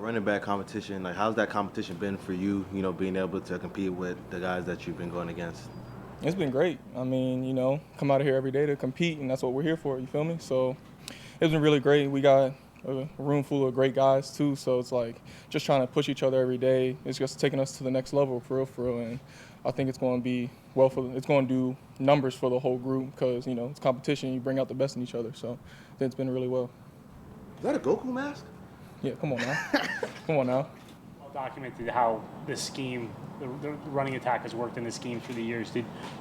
running back competition, like how's that competition been for you, being able to compete with the guys that you've been going against? It's been great. I mean, come out of here every day to compete, and that's what we're here for. You feel me? So it's been really great. We got a room full of great guys too. So it's like just trying to push each other every day. It's just taking us to the next level for real, for real. And I think it's going to be it's going to do numbers for the whole group because it's competition. You bring out the best in each other. So I think it's been really well. Is that a Goku mask? Yeah, come on now. Come on now. Well documented how the scheme, the running attack has worked in the scheme through the years.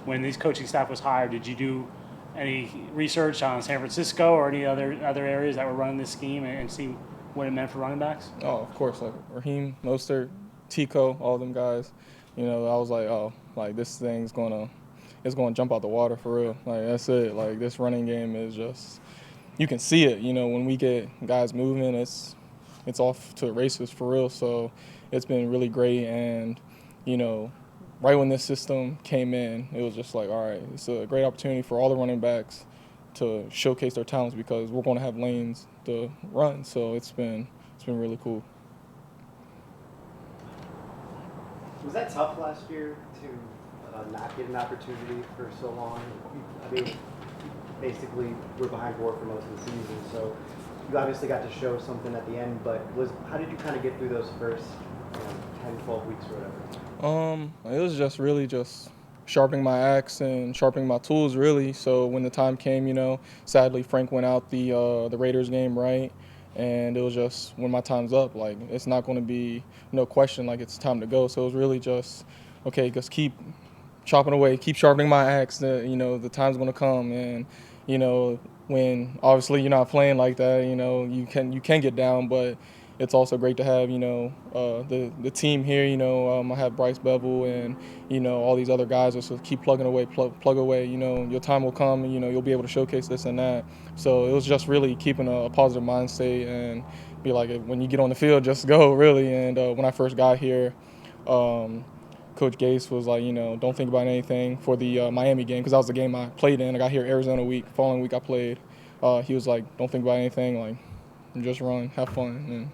When this coaching staff was hired, did you do any research on San Francisco or any other areas that were running this scheme and see what it meant for running backs? Oh, of course, like Raheem, Mostert, Tico, all them guys. I was like, oh, like this thing's it's gonna jump out the water for real. Like that's it. Like this running game is just, you can see it. When we get guys moving, it's off to the races for real. So it's been really great. And right when this system came in, it was just like, all right, it's a great opportunity for all the running backs to showcase their talents because we're going to have lanes to run. So it's been really cool. Was that tough last year to not get an opportunity for so long? I mean, basically we're behind board for most of the season, so you obviously got to show something at the end, but how did you kind of get through those first 10, 12 weeks or whatever? It was just really just sharpening my axe and sharpening my tools, really. So when the time came, sadly Frank went out the Raiders game, right? And it was just when my time's up, like it's not going to be no question, like it's time to go. So it was really just, okay, just keep chopping away, keep sharpening my axe. The time's going to come, and when obviously you're not playing like that, you can get down, but it's also great to have the team here. I have Bryce Bevel and all these other guys just keep plugging away, plug away. Your time will come, and you'll be able to showcase this and that. So it was just really keeping a positive mind state and be like, when you get on the field, just go really. And when I first got here, Coach Gase was like, don't think about anything for the Miami game because that was the game I played in. I got here Arizona week. Following week I played. He was like, don't think about anything, like just run, have fun. And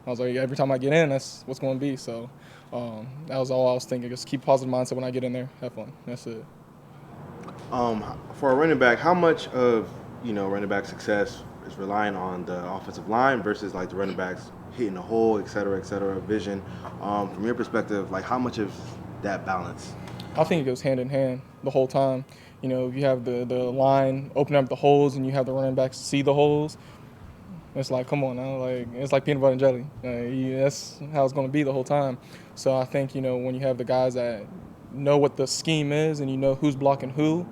I was like, every time I get in, that's what's going to be. So that was all I was thinking. Just keep positive mindset when I get in there, have fun. That's it. For a running back, how much of running back success is relying on the offensive line versus like the running backs hitting the hole, et cetera, vision? From your perspective, like how much of that balance? I think it goes hand in hand the whole time. If you have the line open up the holes and you have the running backs see the holes, it's like, come on now, like it's like peanut butter and jelly. That's how it's going to be the whole time. So I think when you have the guys that know what the scheme is and who's blocking who,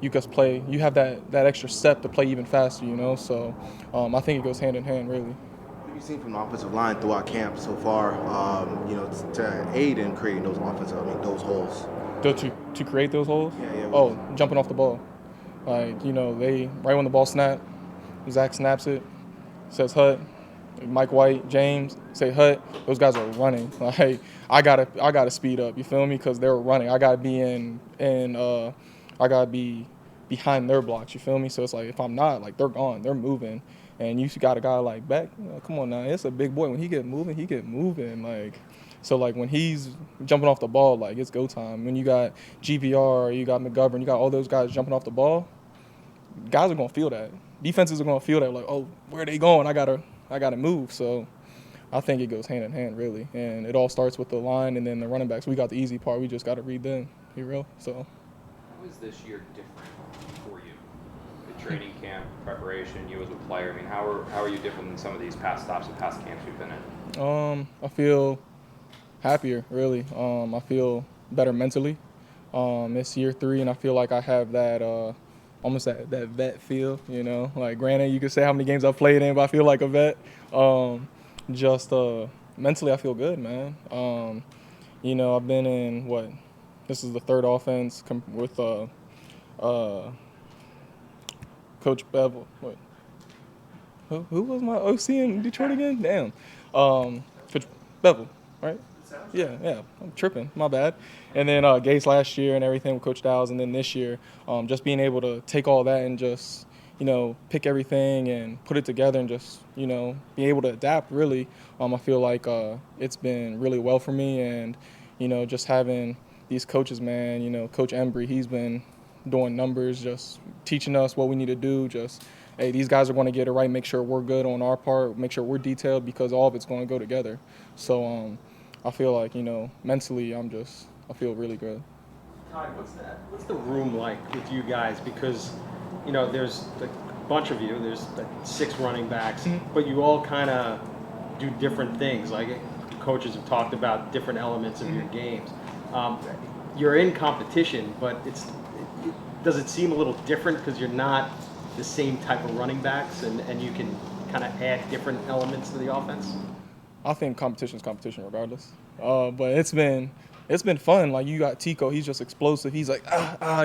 you just play. You have that extra step to play even faster. So I think it goes hand in hand, really. What have you seen from the offensive line throughout camp so far? To aid in creating those those holes. To create those holes? Yeah. Oh, jumping off the ball. Like they right when the ball snapped, Zach snaps it. Says Hut, Mike White, James say Hut. Those guys are running. Like I gotta speed up. You feel me? Because they're running. I gotta be I gotta be behind their blocks. You feel me? So it's like if I'm not, like they're gone. They're moving, and you got a guy like Beck. Come on now, it's a big boy. When he get moving. Like so, like when he's jumping off the ball, like it's go time. When you got GVR, you got McGovern, you got all those guys jumping off the ball. Guys are gonna feel that. Defenses are gonna feel that, like, oh, where are they going? I gotta move. So I think it goes hand in hand, really. And it all starts with the line and then the running backs. We got the easy part. We just gotta read them. Be real. So how is this year different for you? The training camp preparation, you as a player. I mean, how are you different than some of these past stops and past camps you've been in? I feel happier, really. I feel better mentally. It's year 3, and I feel like I have that. Almost that vet feel, Like, granted, you could say how many games I've played in, but I feel like a vet. Mentally, I feel good, man. I've been in, this is the 3rd offense with Coach Bevel. Who was my OC in Detroit again? Damn. Coach Bevel, right? Yeah, I'm tripping. My bad. And then Gase last year and everything with Coach Dowles, and then this year, just being able to take all that and just, pick everything and put it together and just, be able to adapt really. I feel like it's been really well for me, and, just having these coaches, man, Coach Embry, he's been doing numbers, just teaching us what we need to do, just, hey, these guys are going to get it right, make sure we're good on our part, make sure we're detailed, because all of it's going to go together. So I feel like, mentally I feel really good. Todd, what's the room like with you guys? Because, there's a bunch of you, there's like 6 running backs, but you all kind of do different things. Like coaches have talked about different elements of your games. You're in competition, but does it seem a little different because you're not the same type of running backs, and you can kind of add different elements to the offense? I think competition is competition regardless. But it's been fun. Like, you got Tico, he's just explosive. He's like,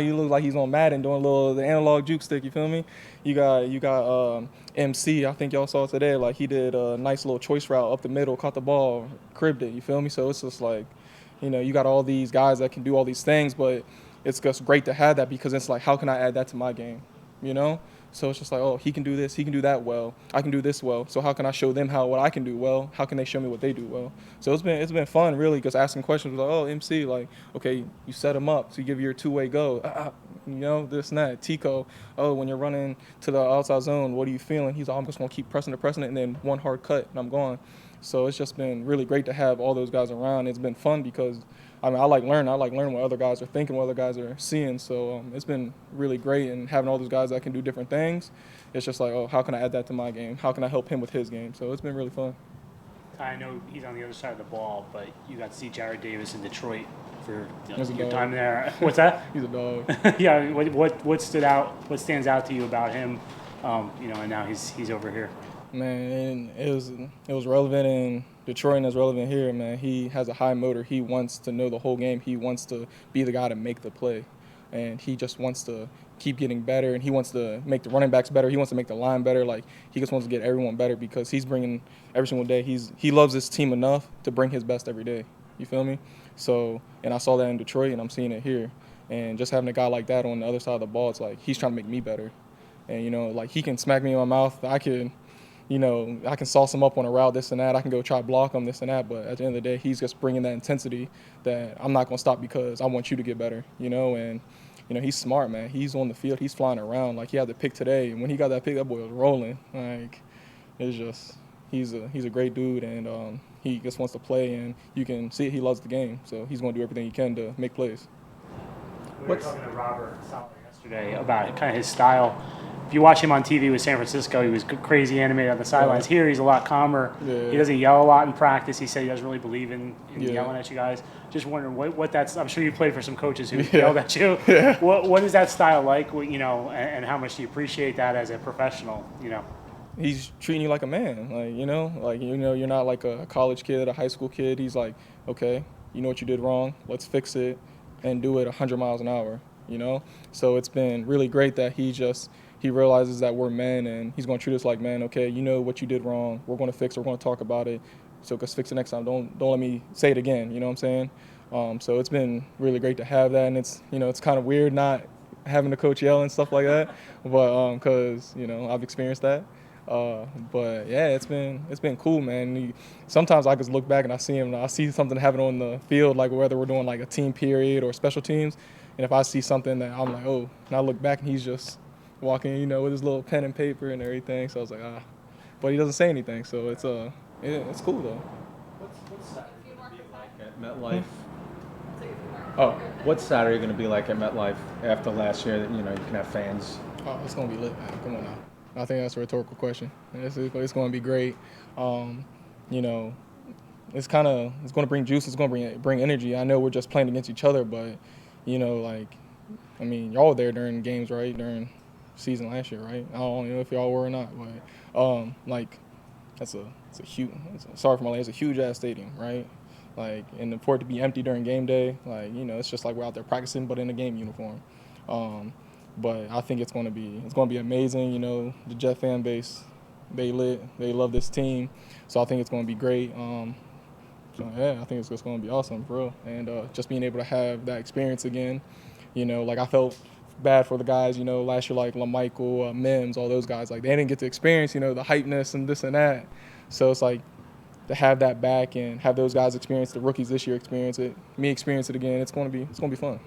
you look like he's on Madden doing the analog juke stick, you feel me? You got MC, I think y'all saw today, like he did a nice little choice route up the middle, caught the ball, cribbed it, you feel me? So it's just like, you got all these guys that can do all these things, but it's just great to have that, because it's like, how can I add that to my game, So it's just like, oh, he can do this, he can do that well, I can do this well. So how can I show them what I can do well? How can they show me what they do well? So it's been fun, really, because asking questions like, oh, MC, like, okay, you set him up, so you give your two-way go, this and that. Tico, oh, when you're running to the outside zone, what are you feeling? He's like, I'm just gonna keep pressing it, and then one hard cut, and I'm gone. So it's just been really great to have all those guys around. It's been fun because, I like learning. I like learning what other guys are thinking, what other guys are seeing. So it's been really great, and having all those guys that can do different things, it's just like, oh, how can I add that to my game? How can I help him with his game? So it's been really fun. I know he's on the other side of the ball, but you got to see Jared Davis in Detroit for He's a your dog. time there. What's that? He's a dog. Yeah. What stands out to you about him? And now he's over here. Man, it was relevant in Detroit, and it's relevant here, man. He has a high motor. He wants to know the whole game. He wants to be the guy to make the play, and he just wants to keep getting better, and he wants to make the running backs better. He wants to make the line better. Like, he just wants to get everyone better, because he's bringing every single day. He loves this team enough to bring his best every day. You feel me? So, and I saw that in Detroit, and I'm seeing it here. And just having a guy like that on the other side of the ball, it's like he's trying to make me better. And, like, he can smack me in my mouth. I can sauce him up on a route, this and that. I can go try to block him, this and that. But at the end of the day, he's just bringing that intensity that I'm not going to stop because I want you to get better, And, he's smart, man. He's on the field. He's flying around. Like, he had the pick today. And when he got that pick, that boy was rolling. Like, it's just he's a great dude, and he just wants to play. And you can see he loves the game. So he's going to do everything he can to make plays. We were talking to Robert Saleh yesterday about kind of his style. If you watch him on TV with San Francisco, he was crazy animated on the sidelines. Here, he's a lot calmer. Yeah. He doesn't yell a lot in practice. He said he doesn't really believe in Yeah. yelling at you guys. Just wondering what that's. I'm sure you played for some coaches who Yeah. yelled at you. Yeah. What is that style like? And how much do you appreciate that as a professional? He's treating you like a man, you're not like a college kid, a high school kid. He's like, okay, you know what you did wrong, let's fix it and do it 100 miles an hour, So it's been really great that he realizes that we're men, and he's going to treat us like men. Okay, you know what you did wrong, we're going to fix it, we're going to talk about it, so let's fix it next time. Don't let me say it again, you know what I'm saying? So it's been really great to have that, and it's kind of weird not having the coach yell and stuff like that, but because I've experienced that. But yeah, it's been cool, man. Sometimes I just look back and I see him, and I see something happen on the field, like whether we're doing like a team period or special teams, and if I see something that I'm like, oh, and I look back and he's just walking, with his little pen and paper and everything. So I was like, but he doesn't say anything, so it's cool though. What's Saturday going to be like at MetLife? Oh, What's Saturday going to be like at MetLife after last year that you can have fans? it's gonna be lit, man. Come on now. I think that's a rhetorical question. It's going to be great. It's going to bring juice. It's going to bring energy. I know we're just playing against each other, but y'all were there during games, right? During season last year, right? I don't know if y'all were or not, but it's a huge. Sorry for my language. It's a huge ass stadium, right? And for it to be empty during game day, it's just like we're out there practicing, but in a game uniform. But I think it's going to be amazing. The Jet fan base, they love this team, so I think it's going to be great. So yeah, I think it's just going to be awesome, for real. And just being able to have that experience again, I felt bad for the guys, last year, like LaMichael, Mims, all those guys. Like, they didn't get to experience, the hypeness and this and that. So it's like to have that back and have those guys experience, the rookies this year experience it, me experience it again, it's going to be fun.